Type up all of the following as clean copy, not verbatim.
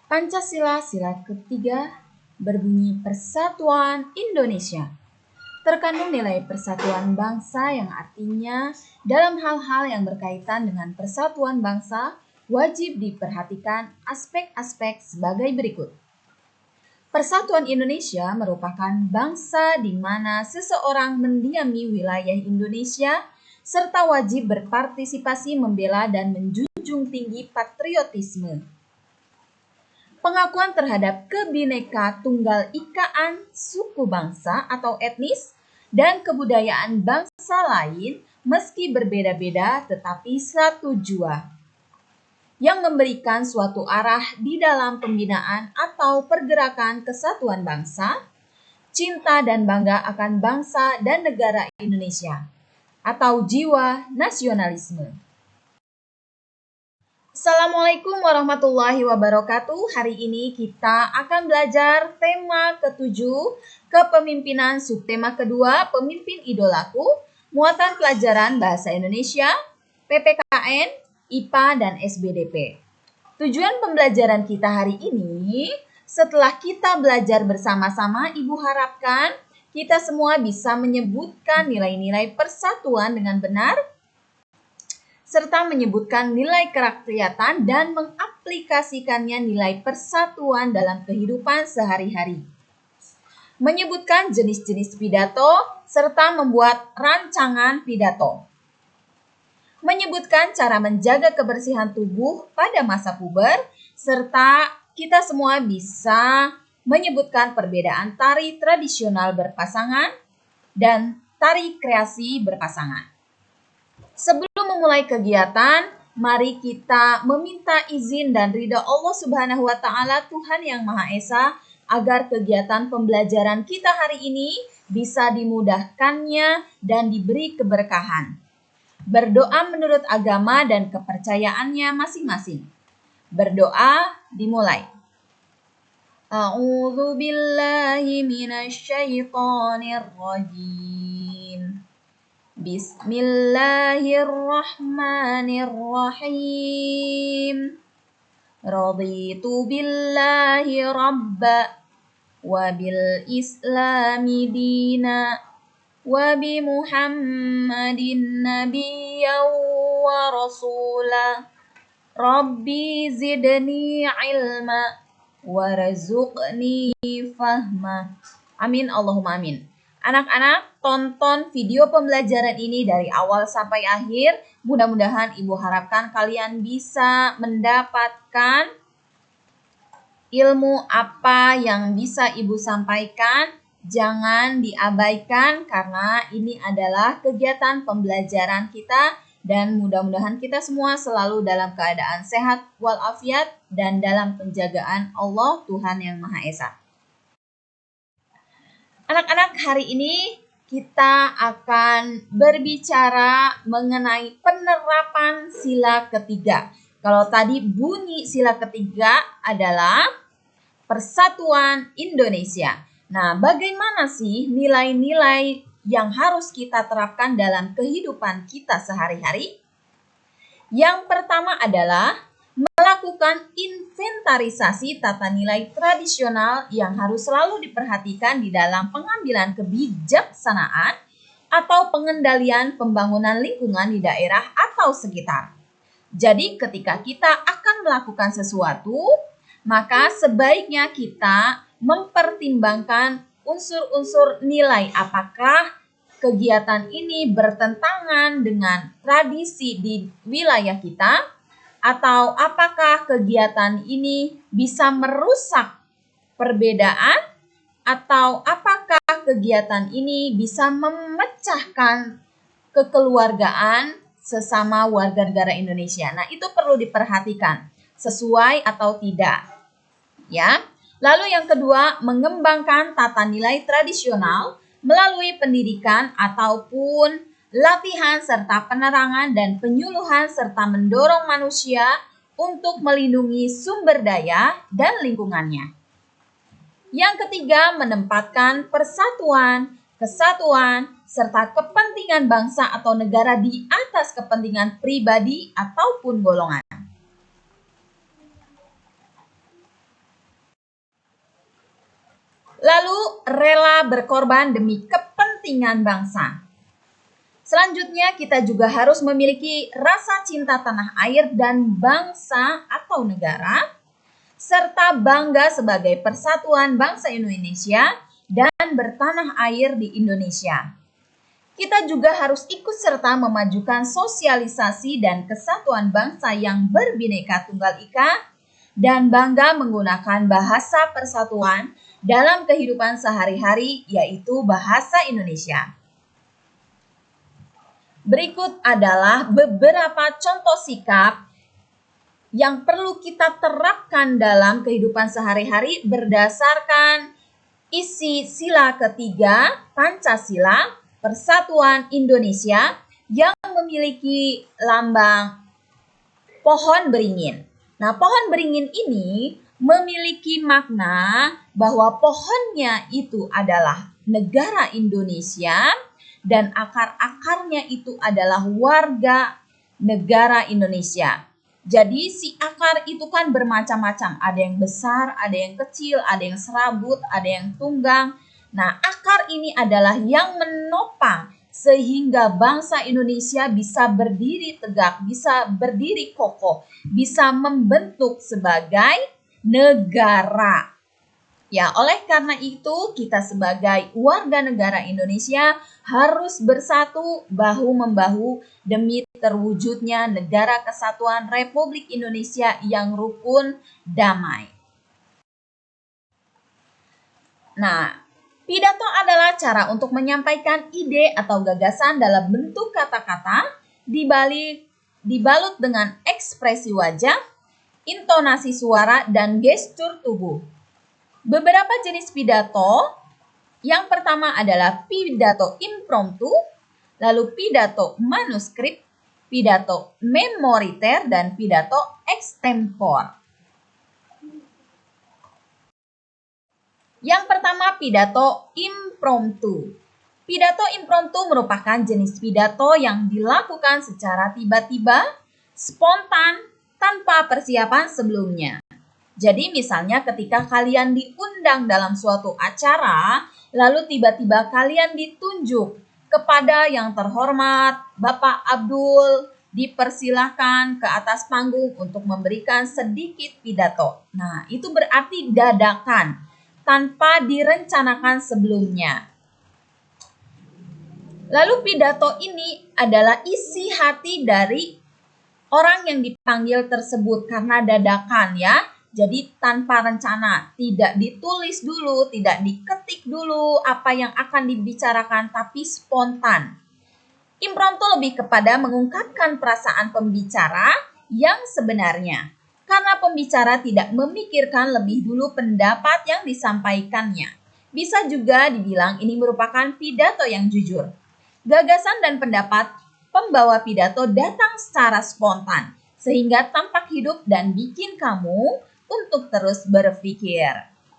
Pancasila sila ketiga berbunyi Persatuan Indonesia. Terkandung nilai persatuan bangsa yang artinya dalam hal-hal yang berkaitan dengan persatuan bangsa wajib diperhatikan aspek-aspek sebagai berikut. Persatuan Indonesia merupakan bangsa di mana seseorang mendiami wilayah Indonesia serta wajib berpartisipasi membela dan menjunjung tinggi patriotisme. Pengakuan terhadap kebineka tunggal ikaan suku bangsa atau etnis dan kebudayaan bangsa lain meski berbeda-beda tetapi satu jua, yang memberikan suatu arah di dalam pembinaan atau pergerakan kesatuan bangsa, cinta dan bangga akan bangsa dan negara Indonesia, atau jiwa nasionalisme. Assalamualaikum warahmatullahi wabarakatuh. Hari ini kita akan belajar tema ke-7, kepemimpinan, subtema kedua, pemimpin idolaku, muatan pelajaran bahasa Indonesia, PPKN, IPA, dan SBDP. Tujuan pembelajaran kita hari ini, setelah kita belajar bersama-sama, Ibu harapkan kita semua bisa menyebutkan nilai-nilai persatuan dengan benar, serta menyebutkan nilai kerakyatan dan mengaplikasikannya nilai persatuan dalam kehidupan sehari-hari. Menyebutkan jenis-jenis pidato, serta membuat rancangan pidato. Menyebutkan cara menjaga kebersihan tubuh pada masa puber, serta kita semua bisa menyebutkan perbedaan tari tradisional berpasangan dan tari kreasi berpasangan. Sebelum memulai kegiatan, mari kita meminta izin dan ridha Allah Subhanahu wa Ta'ala, Tuhan yang Maha Esa, agar kegiatan pembelajaran kita hari ini bisa dimudahkannya dan diberi keberkahan. Berdoa menurut agama dan kepercayaannya masing-masing. Berdoa dimulai. A'udzu billahi minasy syaithanir rajim. Bismillahirrahmanirrahim. Raditu billahi rabba wa bil islami dina wa bi Muhammadin nabiyyan wa rasula. Rabbi zidni ilma warzuqni fahma. Amin Allahumma amin. Anak-anak, tonton video pembelajaran ini dari awal sampai akhir. Mudah-mudahan Ibu harapkan kalian bisa mendapatkan ilmu apa yang bisa Ibu sampaikan. Jangan diabaikan karena ini adalah kegiatan pembelajaran kita. Dan mudah-mudahan kita semua selalu dalam keadaan sehat walafiat dan dalam penjagaan Allah Tuhan yang Maha Esa. Anak-anak, hari ini kita akan berbicara mengenai penerapan sila ketiga. Kalau tadi bunyi sila ketiga adalah Persatuan Indonesia. Nah, bagaimana sih nilai-nilai yang harus kita terapkan dalam kehidupan kita sehari-hari? Yang pertama adalah melakukan inventarisasi tata nilai tradisional yang harus selalu diperhatikan di dalam pengambilan kebijaksanaan atau pengendalian pembangunan lingkungan di daerah atau sekitar. Jadi ketika kita akan melakukan sesuatu, maka sebaiknya kita mempertimbangkan unsur-unsur nilai apakah kegiatan ini bertentangan dengan tradisi di wilayah kita, atau apakah kegiatan ini bisa merusak perbedaan, atau apakah kegiatan ini bisa memecahkan kekeluargaan sesama warga negara Indonesia. Nah, itu perlu diperhatikan sesuai atau tidak. Ya. Lalu yang kedua, mengembangkan tata nilai tradisional melalui pendidikan ataupun latihan serta penerangan dan penyuluhan serta mendorong manusia untuk melindungi sumber daya dan lingkungannya. Yang ketiga, menempatkan persatuan, kesatuan, serta kepentingan bangsa atau negara di atas kepentingan pribadi ataupun golongan. Lalu rela berkorban demi kepentingan bangsa. Selanjutnya kita juga harus memiliki rasa cinta tanah air dan bangsa atau negara, serta bangga sebagai persatuan bangsa Indonesia dan bertanah air di Indonesia. Kita juga harus ikut serta memajukan sosialisasi dan kesatuan bangsa yang berbineka tunggal ika dan bangga menggunakan bahasa persatuan dalam kehidupan sehari-hari, yaitu bahasa Indonesia. Berikut adalah beberapa contoh sikap yang perlu kita terapkan dalam kehidupan sehari-hari berdasarkan isi sila ketiga Pancasila Persatuan Indonesia yang memiliki lambang pohon beringin. Nah, pohon beringin ini memiliki makna bahwa pohonnya itu adalah negara Indonesia dan akar-akarnya itu adalah warga negara Indonesia. Jadi si akar itu kan bermacam-macam, ada yang besar, ada yang kecil, ada yang serabut, ada yang tunggang. Nah, akar ini adalah yang menopang sehingga bangsa Indonesia bisa berdiri tegak, bisa berdiri kokoh, bisa membentuk sebagai negara. Ya, oleh karena itu kita sebagai warga negara Indonesia harus bersatu bahu-membahu demi terwujudnya negara kesatuan Republik Indonesia yang rukun, damai. Nah, pidato adalah cara untuk menyampaikan ide atau gagasan dalam bentuk kata-kata dibalut dengan ekspresi wajah, intonasi suara, dan gestur tubuh. Beberapa jenis pidato, yang pertama adalah pidato impromptu, lalu pidato manuskrip, pidato memoriter, dan pidato extempor. Yang pertama, pidato impromptu. Pidato impromptu merupakan jenis pidato yang dilakukan secara tiba-tiba, spontan, tanpa persiapan sebelumnya. Jadi misalnya ketika kalian diundang dalam suatu acara, lalu tiba-tiba kalian ditunjuk kepada yang terhormat, Bapak Abdul, dipersilahkan ke atas panggung untuk memberikan sedikit pidato. Nah, itu berarti dadakan, tanpa direncanakan sebelumnya. Lalu pidato ini adalah isi hati dari orang yang dipanggil tersebut karena dadakan ya. Jadi tanpa rencana, tidak ditulis dulu, tidak diketik dulu apa yang akan dibicarakan, tapi spontan. Impromptu lebih kepada mengungkapkan perasaan pembicara yang sebenarnya. Karena pembicara tidak memikirkan lebih dulu pendapat yang disampaikannya. Bisa juga dibilang ini merupakan pidato yang jujur. Gagasan dan pendapat pembawa pidato datang secara spontan, sehingga tampak hidup dan bikin kamu untuk terus berpikir.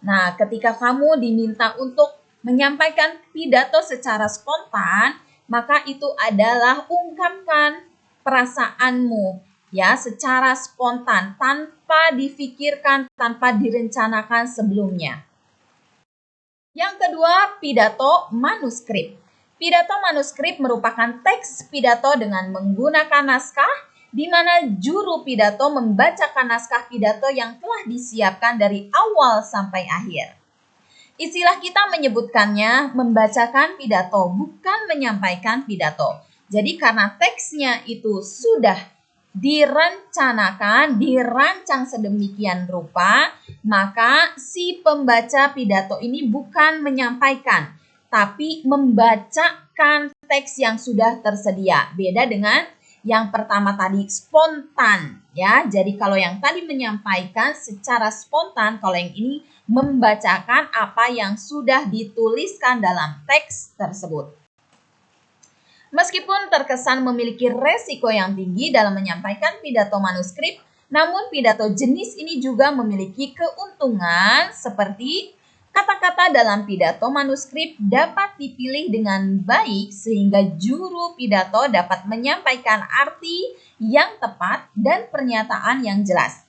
Nah, ketika kamu diminta untuk menyampaikan pidato secara spontan, maka itu adalah ungkapkan perasaanmu ya secara spontan, tanpa difikirkan, tanpa direncanakan sebelumnya. Yang kedua, pidato manuskrip. Pidato manuskrip merupakan teks pidato dengan menggunakan naskah di mana juru pidato membacakan naskah pidato yang telah disiapkan dari awal sampai akhir. Istilah kita menyebutkannya membacakan pidato, bukan menyampaikan pidato. Jadi karena teksnya itu sudah direncanakan, dirancang sedemikian rupa, maka si pembaca pidato ini bukan menyampaikan, tapi membacakan teks yang sudah tersedia. Beda dengan yang pertama tadi spontan ya. Jadi kalau yang tadi menyampaikan secara spontan, kalau yang ini membacakan apa yang sudah dituliskan dalam teks tersebut. Meskipun terkesan memiliki resiko yang tinggi dalam menyampaikan pidato manuskrip, namun pidato jenis ini juga memiliki keuntungan seperti kata-kata dalam pidato manuskrip dapat dipilih dengan baik sehingga juru pidato dapat menyampaikan arti yang tepat dan pernyataan yang jelas.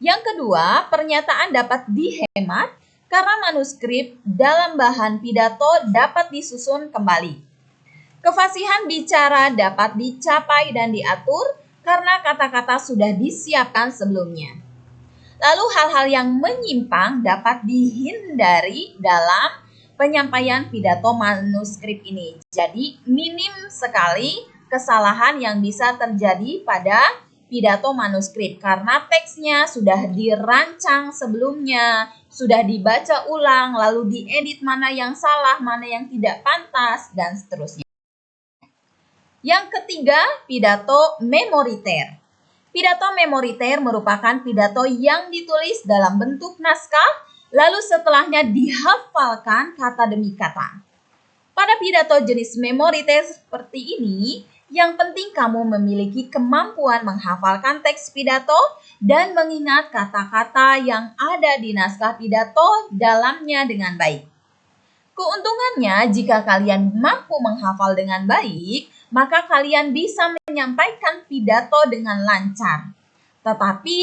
Yang kedua, pernyataan dapat dihemat karena manuskrip dalam bahan pidato dapat disusun kembali. Kefasihan bicara dapat dicapai dan diatur karena kata-kata sudah disiapkan sebelumnya. Lalu hal-hal yang menyimpang dapat dihindari dalam penyampaian pidato manuskrip ini. Jadi minim sekali kesalahan yang bisa terjadi pada pidato manuskrip karena teksnya sudah dirancang sebelumnya, sudah dibaca ulang, lalu diedit mana yang salah, mana yang tidak pantas, dan seterusnya. Yang ketiga, pidato memoriter. Pidato memoriter merupakan pidato yang ditulis dalam bentuk naskah, lalu setelahnya dihafalkan kata demi kata. Pada pidato jenis memoriter seperti ini, yang penting kamu memiliki kemampuan menghafalkan teks pidato dan mengingat kata-kata yang ada di naskah pidato dalamnya dengan baik. Keuntungannya, jika kalian mampu menghafal dengan baik, maka kalian bisa menyampaikan pidato dengan lancar. Tetapi,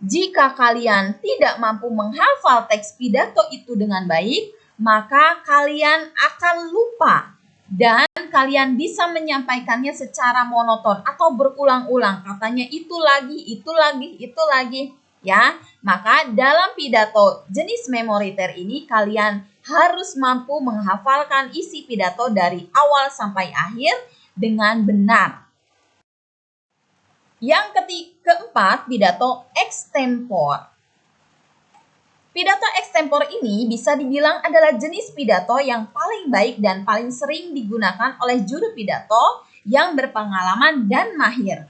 jika kalian tidak mampu menghafal teks pidato itu dengan baik, maka kalian akan lupa dan kalian bisa menyampaikannya secara monoton atau berulang-ulang. Katanya itu lagi, ya. Maka dalam pidato jenis memoriter ini kalian harus mampu menghafalkan isi pidato dari awal sampai akhir dengan benar. Yang keempat, pidato extempor. Pidato extempor ini bisa dibilang adalah jenis pidato yang paling baik dan paling sering digunakan oleh juru pidato yang berpengalaman dan mahir.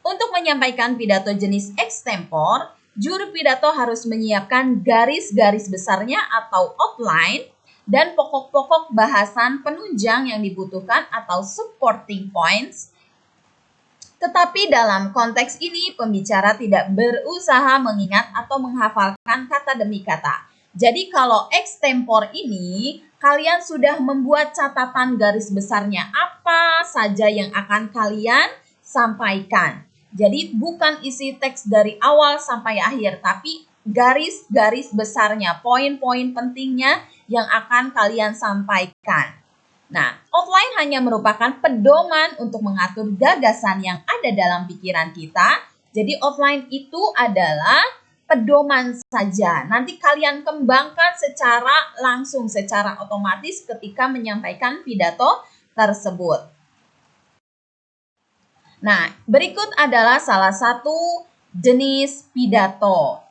Untuk menyampaikan pidato jenis extempor, juru pidato harus menyiapkan garis-garis besarnya atau outline dan pokok-pokok bahasan penunjang yang dibutuhkan atau supporting points. Tetapi dalam konteks ini, pembicara tidak berusaha mengingat atau menghafalkan kata demi kata. Jadi kalau extempor ini, kalian sudah membuat catatan garis besarnya apa saja yang akan kalian sampaikan. Jadi bukan isi teks dari awal sampai akhir, tapi garis-garis besarnya, poin-poin pentingnya yang akan kalian sampaikan. Nah, outline hanya merupakan pedoman untuk mengatur gagasan yang ada dalam pikiran kita. Jadi outline itu adalah pedoman saja. Nanti kalian kembangkan secara langsung, secara otomatis ketika menyampaikan pidato tersebut. Nah, berikut adalah salah satu jenis pidato.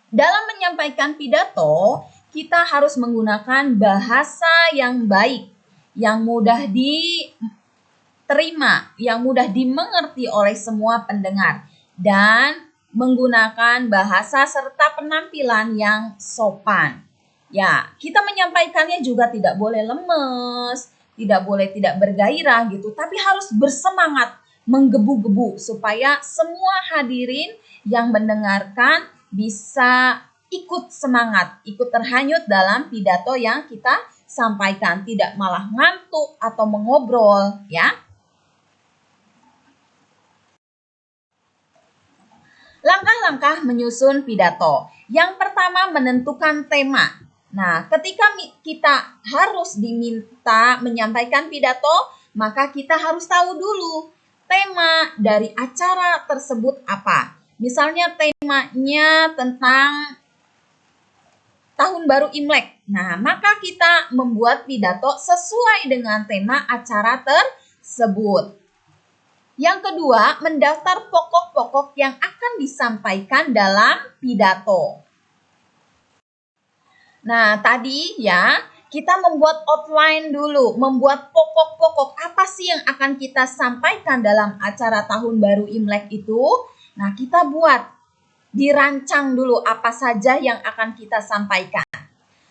Dalam menyampaikan pidato, kita harus menggunakan bahasa yang baik, yang mudah diterima, yang mudah dimengerti oleh semua pendengar, dan menggunakan bahasa serta penampilan yang sopan. Ya, kita menyampaikannya juga tidak boleh lemes, tidak boleh tidak bergairah gitu, tapi harus bersemangat, menggebu-gebu supaya semua hadirin yang mendengarkan bisa ikut semangat, ikut terhanyut dalam pidato yang kita sampaikan, tidak malah ngantuk atau mengobrol, ya. Langkah-langkah menyusun pidato. Yang pertama, menentukan tema. Nah, ketika kita harus diminta menyampaikan pidato, maka kita harus tahu dulu tema dari acara tersebut apa. Misalnya temanya tentang Tahun Baru Imlek. Nah, maka kita membuat pidato sesuai dengan tema acara tersebut. Yang kedua, mendaftar pokok-pokok yang akan disampaikan dalam pidato. Nah, tadi ya, kita membuat outline dulu, membuat pokok-pokok apa sih yang akan kita sampaikan dalam acara Tahun Baru Imlek itu. Nah, kita buat, dirancang dulu apa saja yang akan kita sampaikan.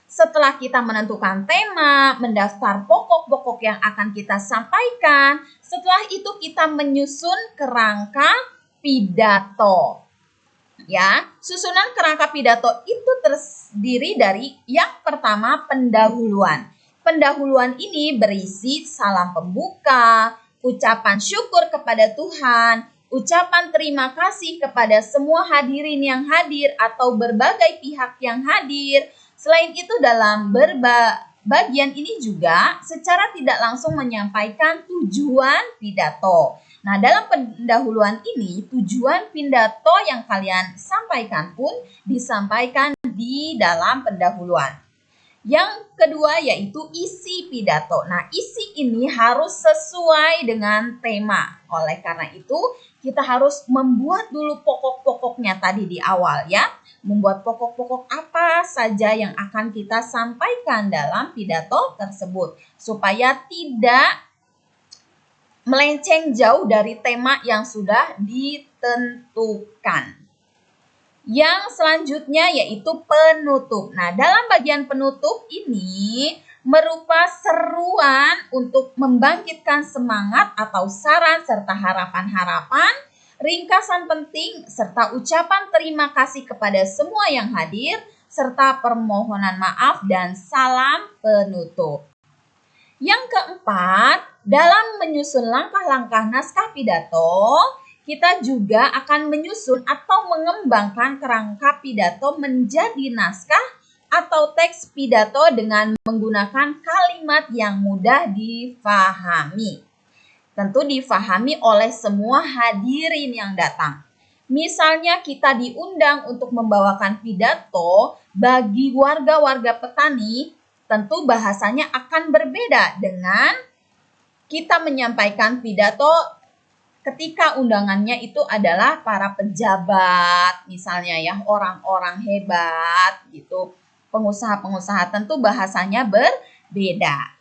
Setelah kita menentukan tema, mendaftar pokok-pokok yang akan kita sampaikan, setelah itu kita menyusun kerangka pidato. Ya, susunan kerangka pidato itu terdiri dari yang pertama pendahuluan. Pendahuluan ini berisi salam pembuka, ucapan syukur kepada Tuhan, ucapan terima kasih kepada semua hadirin yang hadir atau berbagai pihak yang hadir, Selain itu dalam bagian ini juga secara tidak langsung menyampaikan tujuan pidato. Nah, dalam pendahuluan ini tujuan pidato yang kalian sampaikan pun disampaikan di dalam pendahuluan. Yang kedua yaitu isi pidato. Nah, isi ini harus sesuai dengan tema. Oleh karena itu, kita harus membuat dulu pokok-pokoknya tadi di awal ya. Membuat pokok-pokok apa saja yang akan kita sampaikan dalam pidato tersebut. Supaya tidak melenceng jauh dari tema yang sudah ditentukan. Yang selanjutnya yaitu penutup. Nah, dalam bagian penutup ini merupakan seruan untuk membangkitkan semangat atau saran serta harapan-harapan, ringkasan penting serta ucapan terima kasih kepada semua yang hadir, serta permohonan maaf dan salam penutup. Yang keempat, dalam menyusun langkah-langkah naskah pidato, kita juga akan menyusun atau mengembangkan kerangka pidato menjadi naskah atau teks pidato dengan menggunakan kalimat yang mudah difahami. Tentu difahami oleh semua hadirin yang datang. Misalnya kita diundang untuk membawakan pidato bagi warga-warga petani, tentu bahasanya akan berbeda dengan kita menyampaikan pidato ketika undangannya itu adalah para pejabat, misalnya ya, orang-orang hebat gitu, pengusaha-pengusaha, tentu bahasanya berbeda.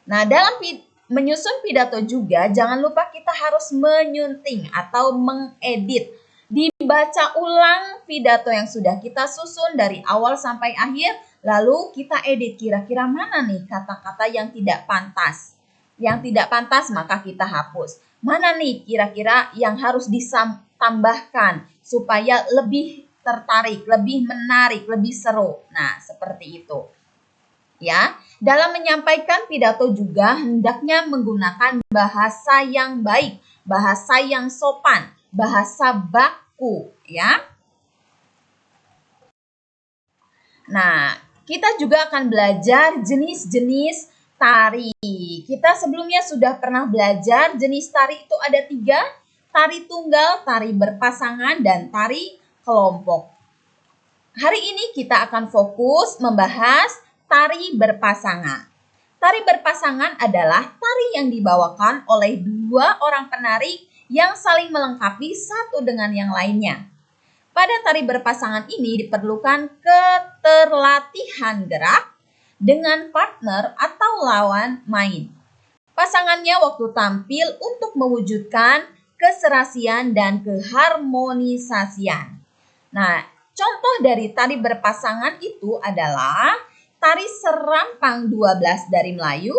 Nah, dalam menyusun pidato juga jangan lupa kita harus menyunting atau mengedit. Dibaca ulang pidato yang sudah kita susun dari awal sampai akhir, lalu kita edit kira-kira mana nih kata-kata yang tidak pantas. Yang tidak pantas maka kita hapus. Mana nih kira-kira yang harus ditambahkan supaya lebih tertarik, lebih menarik, lebih seru. Nah, seperti itu. Ya, dalam menyampaikan pidato juga hendaknya menggunakan bahasa yang baik, bahasa yang sopan, bahasa baku, ya. Nah, kita juga akan belajar jenis-jenis tari. Kita sebelumnya sudah pernah belajar jenis tari itu ada 3, tari tunggal, tari berpasangan, dan tari kelompok. Hari ini kita akan fokus membahas tari berpasangan. Tari berpasangan adalah tari yang dibawakan oleh 2 orang penari yang saling melengkapi satu dengan yang lainnya. Pada tari berpasangan ini diperlukan keterlatihan gerak dengan partner atau lawan main. Pasangannya waktu tampil untuk mewujudkan keserasian dan keharmonisasian. Nah, contoh dari tari berpasangan itu adalah tari serampang 12 dari Melayu,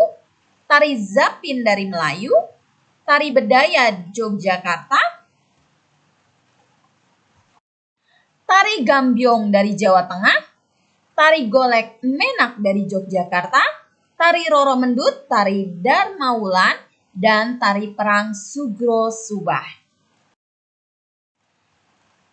tari zapin dari Melayu, tari bedaya Yogyakarta, tari gambyong dari Jawa Tengah, tari golek menak dari Yogyakarta, tari roro mendut, tari Darmawulan, dan tari perang Sugro Subah.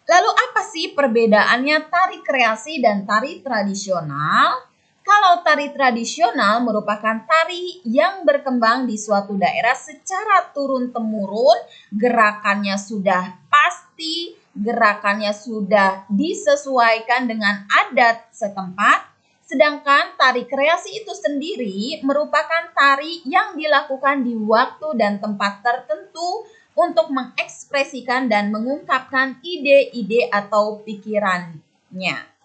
Lalu apa sih perbedaannya tari kreasi dan tari tradisional? Kalau tari tradisional merupakan tari yang berkembang di suatu daerah secara turun-temurun, gerakannya sudah pasti, gerakannya sudah disesuaikan dengan adat setempat, sedangkan tari kreasi itu sendiri merupakan tari yang dilakukan di waktu dan tempat tertentu untuk mengekspresikan dan mengungkapkan ide-ide atau pikirannya.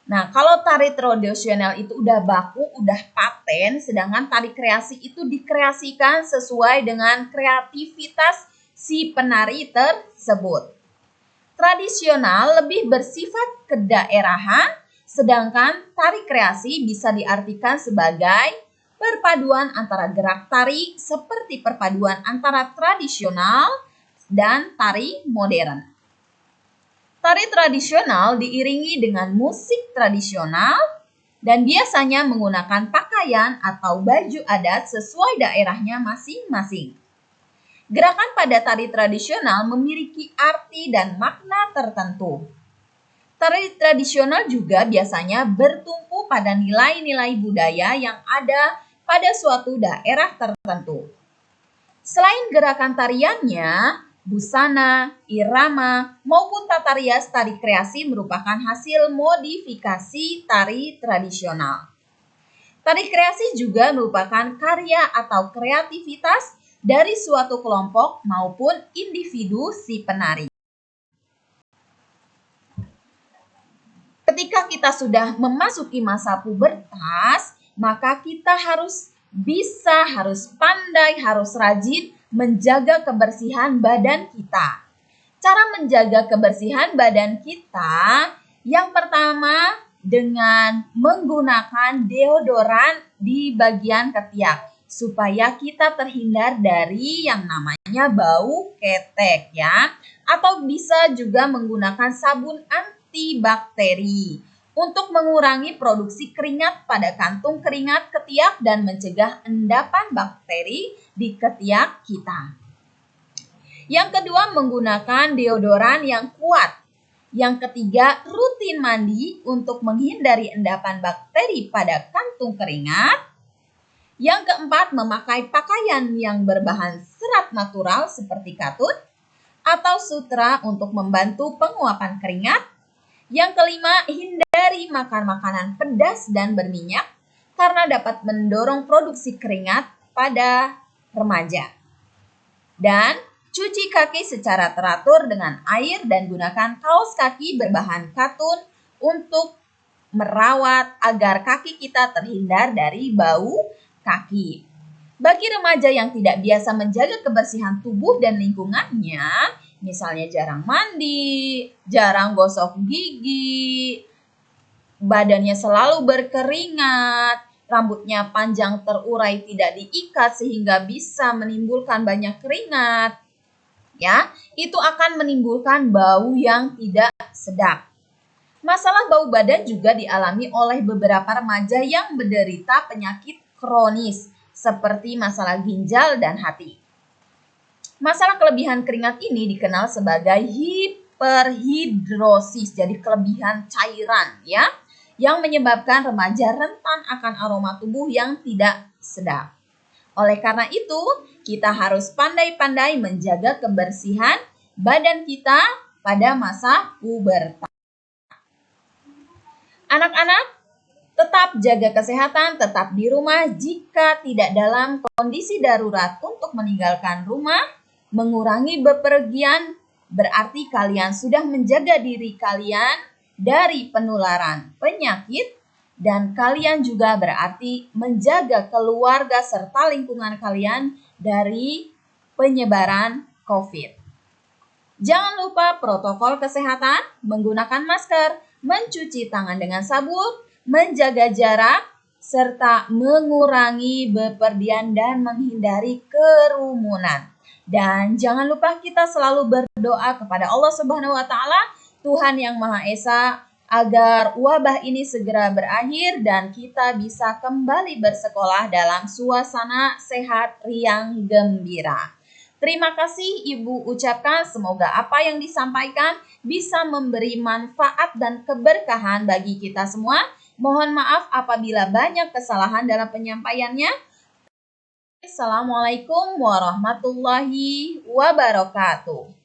Nah, kalau tari tradisional itu udah baku, udah paten, sedangkan tari kreasi itu dikreasikan sesuai dengan kreativitas si penari tersebut. Tradisional lebih bersifat kedaerahan, sedangkan tari kreasi bisa diartikan sebagai perpaduan antara gerak tari seperti perpaduan antara tradisional dan tari modern. Tari tradisional diiringi dengan musik tradisional dan biasanya menggunakan pakaian atau baju adat sesuai daerahnya masing-masing. Gerakan pada tari tradisional memiliki arti dan makna tertentu. Tari tradisional juga biasanya bertumpu pada nilai-nilai budaya yang ada pada suatu daerah tertentu. Selain gerakan tariannya, busana, irama, maupun tata rias tari kreasi merupakan hasil modifikasi tari tradisional. Tari kreasi juga merupakan karya atau kreativitas dari suatu kelompok maupun individu si penari. Ketika kita sudah memasuki masa pubertas, maka kita harus pandai, harus rajin menjaga kebersihan badan kita. Cara menjaga kebersihan badan kita, yang pertama dengan menggunakan deodoran di bagian ketiak supaya kita terhindar dari yang namanya bau ketek ya, atau bisa juga menggunakan sabun antibakteri untuk mengurangi produksi keringat pada kantung keringat ketiak dan mencegah endapan bakteri di ketiak kita. Yang kedua, menggunakan deodoran yang kuat. Yang ketiga, rutin mandi untuk menghindari endapan bakteri pada kantung keringat. Yang keempat, memakai pakaian yang berbahan serat natural seperti katun atau sutra untuk membantu penguapan keringat. Yang kelima, hindari makan makanan pedas dan berminyak karena dapat mendorong produksi keringat pada remaja. Dan cuci kaki secara teratur dengan air dan gunakan kaos kaki berbahan katun untuk merawat agar kaki kita terhindar dari bau kaki. Bagi remaja yang tidak biasa menjaga kebersihan tubuh dan lingkungannya, misalnya jarang mandi, jarang gosok gigi, badannya selalu berkeringat, rambutnya panjang terurai tidak diikat sehingga bisa menimbulkan banyak keringat, ya, itu akan menimbulkan bau yang tidak sedap. Masalah bau badan juga dialami oleh beberapa remaja yang menderita penyakit kronis seperti masalah ginjal dan hati. Masalah kelebihan keringat ini dikenal sebagai hiperhidrosis, jadi kelebihan cairan ya, yang menyebabkan remaja rentan akan aroma tubuh yang tidak sedap. Oleh karena itu, kita harus pandai-pandai menjaga kebersihan badan kita pada masa pubertas. Anak-anak, tetap jaga kesehatan, tetap di rumah. Jika tidak dalam kondisi darurat untuk meninggalkan rumah, mengurangi bepergian, berarti kalian sudah menjaga diri kalian dari penularan penyakit, dan kalian juga berarti menjaga keluarga serta lingkungan kalian dari penyebaran COVID. Jangan lupa protokol kesehatan, menggunakan masker, mencuci tangan dengan sabun, menjaga jarak, serta mengurangi bepergian dan menghindari kerumunan. Dan jangan lupa kita selalu berdoa kepada Allah Subhanahu wa Ta'ala, Tuhan yang Maha Esa, agar wabah ini segera berakhir dan kita bisa kembali bersekolah dalam suasana sehat, riang, gembira. Terima kasih Ibu ucapkan, semoga apa yang disampaikan bisa memberi manfaat dan keberkahan bagi kita semua. Mohon maaf apabila banyak kesalahan dalam penyampaiannya. Assalamualaikum warahmatullahi wabarakatuh.